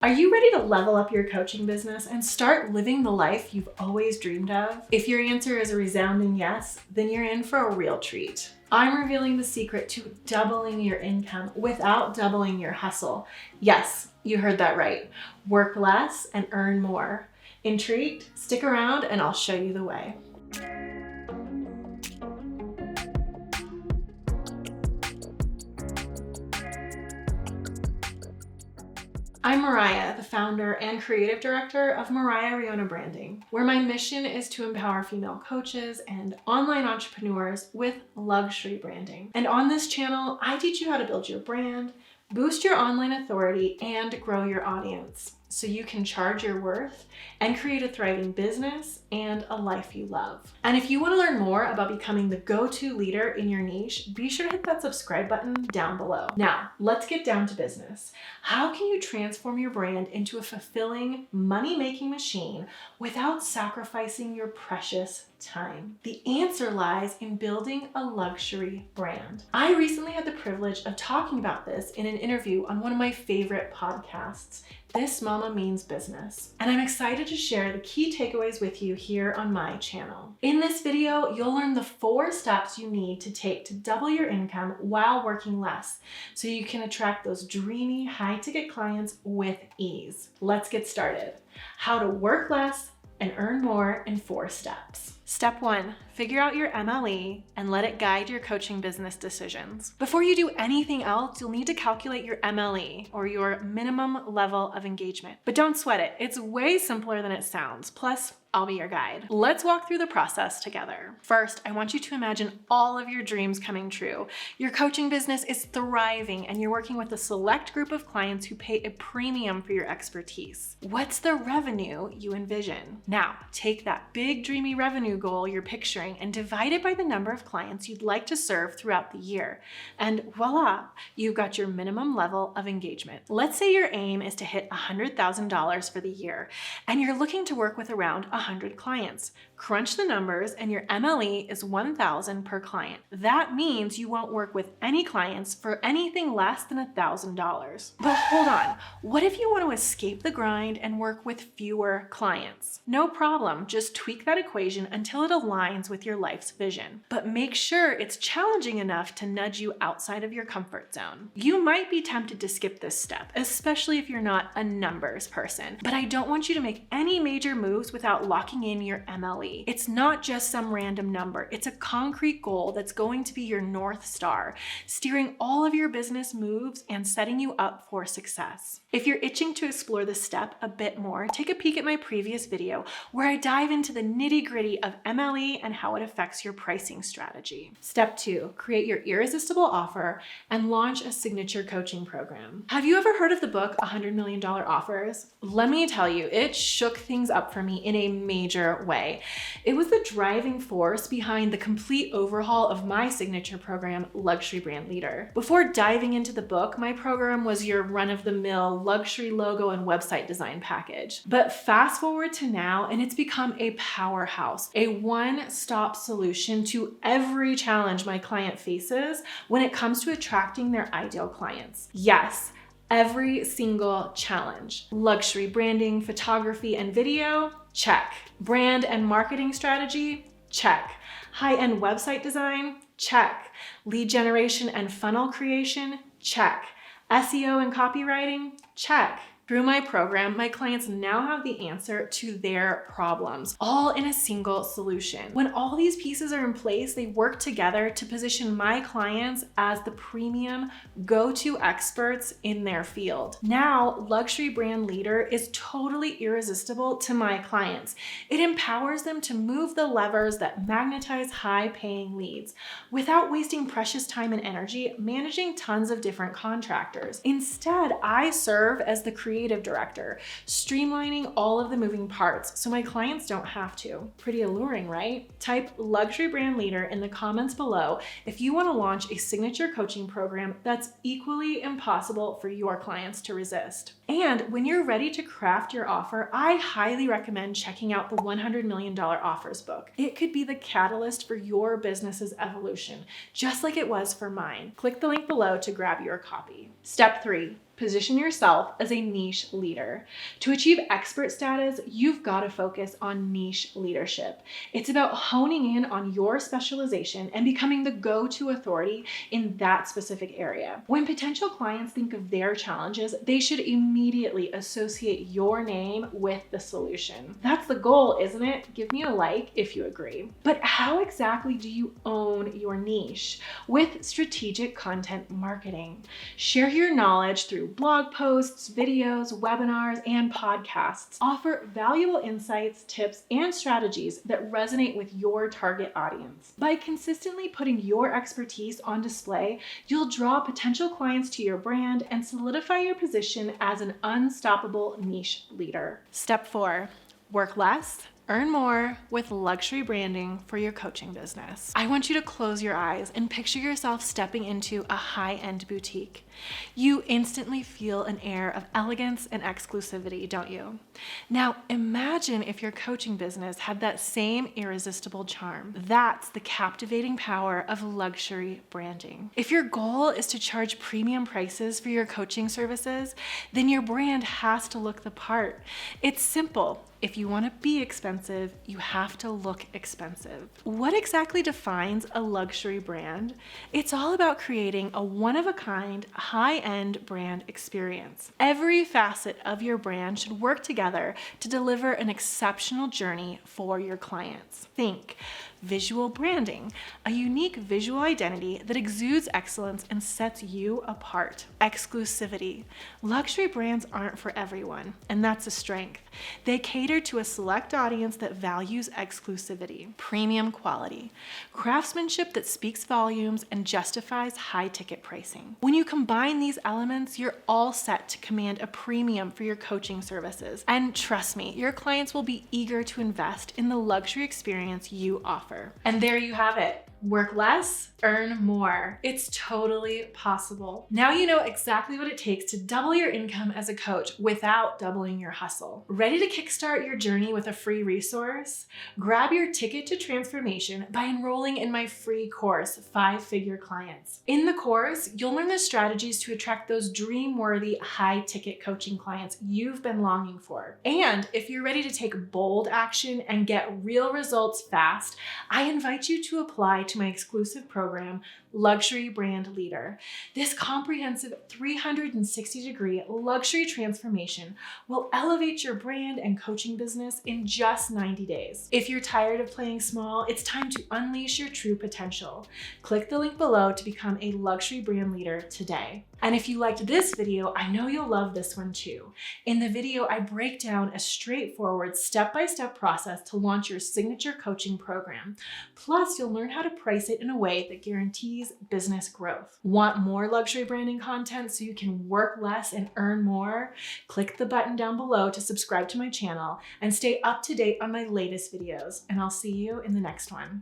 Are you ready to level up your coaching business and start living the life you've always dreamed of? If your answer is a resounding yes, then you're in for a real treat. I'm revealing the secret to doubling your income without doubling your hustle. Yes, you heard that right. Work less and earn more. Intrigued? Stick around and I'll show you the way. I'm Moriah, the founder and creative director of Moriah Riona Branding, where my mission is to empower female coaches and online entrepreneurs with luxury branding. And on this channel, I teach you how to build your brand, boost your online authority, and grow your audience so you can charge your worth and create a thriving business and a life you love. And if you want to learn more about becoming the go-to leader in your niche, be sure to hit that subscribe button down below. Now, let's get down to business. How can you transform your brand into a fulfilling, money-making machine without sacrificing your precious time? The answer lies in building a luxury brand. I recently had the privilege of talking about this in an interview on one of my favorite podcasts, This Mama Means Business. And I'm excited to share the key takeaways with you here on my channel. In this video, you'll learn the 4 steps you need to take to double your income while working less, so you can attract those dreamy, high-ticket clients with ease. Let's get started. How to work less and earn more in 4 steps. Step 1, figure out your MLE and let it guide your coaching business decisions. Before you do anything else, you'll need to calculate your MLE, or your minimum level of engagement. But don't sweat it, it's way simpler than it sounds. Plus, I'll be your guide. Let's walk through the process together. First, I want you to imagine all of your dreams coming true. Your coaching business is thriving and you're working with a select group of clients who pay a premium for your expertise. What's the revenue you envision? Now, take that big dreamy revenue goal you're picturing and divide it by the number of clients you'd like to serve throughout the year. And voila, you've got your minimum level of engagement. Let's say your aim is to hit $100,000 for the year and you're looking to work with around 100 clients. Crunch the numbers and your MLE is $1,000 per client. That means you won't work with any clients for anything less than $1,000. But hold on, what if you want to escape the grind and work with fewer clients? No problem, just tweak that equation until it aligns with your life's vision. But make sure it's challenging enough to nudge you outside of your comfort zone. You might be tempted to skip this step, especially if you're not a numbers person. But I don't want you to make any major moves without locking in your MLE. It's not just some random number. It's a concrete goal that's going to be your North Star, steering all of your business moves and setting you up for success. If you're itching to explore this step a bit more, take a peek at my previous video where I dive into the nitty-gritty of MLE and how it affects your pricing strategy. Step 2, create your irresistible offer and launch a signature coaching program. Have you ever heard of the book $100 Million Offers? Let me tell you, it shook things up for me in a major way. It was the driving force behind the complete overhaul of my signature program, Luxury Brand Leader. Before diving into the book, my program was your run-of-the-mill luxury logo and website design package. But fast forward to now, and it's become a powerhouse, a one-stop solution to every challenge my client faces when it comes to attracting their ideal clients. Yes, every single challenge. Luxury branding, photography, and video? Check. Brand and marketing strategy? Check. High-end website design? Check. Lead generation and funnel creation? Check. SEO and copywriting? Check. Through my program, my clients now have the answer to their problems, all in a single solution. When all these pieces are in place, they work together to position my clients as the premium go-to experts in their field. Now, Luxury Brand Leader is totally irresistible to my clients. It empowers them to move the levers that magnetize high-paying leads without wasting precious time and energy managing tons of different contractors. Instead, I serve as the creative director, streamlining all of the moving parts so my clients don't have to. Pretty alluring, right? Type Luxury Brand Leader in the comments below if you want to launch a signature coaching program that's equally impossible for your clients to resist. And when you're ready to craft your offer, I highly recommend checking out the $100 Million Offers book. It could be the catalyst for your business's evolution, just like it was for mine. Click the link below to grab your copy. Step 3. Position yourself as a niche leader. To achieve expert status, you've got to focus on niche leadership. It's about honing in on your specialization and becoming the go-to authority in that specific area. When potential clients think of their challenges, they should immediately associate your name with the solution. That's the goal, isn't it? Give me a like if you agree. But how exactly do you own your niche? With strategic content marketing. Share your knowledge through blog posts, videos, webinars, and podcasts. Offer valuable insights, tips, and strategies that resonate with your target audience. By consistently putting your expertise on display, you'll draw potential clients to your brand and solidify your position as an unstoppable niche leader. Step 4, work less, earn more with luxury branding for your coaching business. I want you to close your eyes and picture yourself stepping into a high-end boutique. You instantly feel an air of elegance and exclusivity, don't you? Now imagine if your coaching business had that same irresistible charm. That's the captivating power of luxury branding. If your goal is to charge premium prices for your coaching services, then your brand has to look the part. It's simple. If you want to be expensive, you have to look expensive. What exactly defines a luxury brand? It's all about creating a one-of-a-kind, high-end brand experience. Every facet of your brand should work together to deliver an exceptional journey for your clients. Think visual branding, a unique visual identity that exudes excellence and sets you apart. Exclusivity. Luxury brands aren't for everyone, and that's a strength. They cater to a select audience that values exclusivity. Premium quality. Craftsmanship that speaks volumes and justifies high-ticket pricing. When you combine these elements, you're all set to command a premium for your coaching services. And trust me, your clients will be eager to invest in the luxury experience you offer. And there you have it. Work less, earn more. It's totally possible. Now you know exactly what it takes to double your income as a coach without doubling your hustle. Ready to kickstart your journey with a free resource? Grab your ticket to transformation by enrolling in my free course, 5-Figure Clients. In the course, you'll learn the strategies to attract those dream-worthy, high-ticket coaching clients you've been longing for. And if you're ready to take bold action and get real results fast, I invite you to apply to my exclusive program, Luxury Brand Leader. This comprehensive 360-degree luxury transformation will elevate your brand and coaching business in just 90 days. If you're tired of playing small, it's time to unleash your true potential. Click the link below to become a luxury brand leader today. And if you liked this video, I know you'll love this one too. In the video, I break down a straightforward step-by-step process to launch your signature coaching program. Plus, you'll learn how to price it in a way that guarantees business growth. Want more luxury branding content so you can work less and earn more? Click the button down below to subscribe to my channel and stay up to date on my latest videos. And I'll see you in the next one.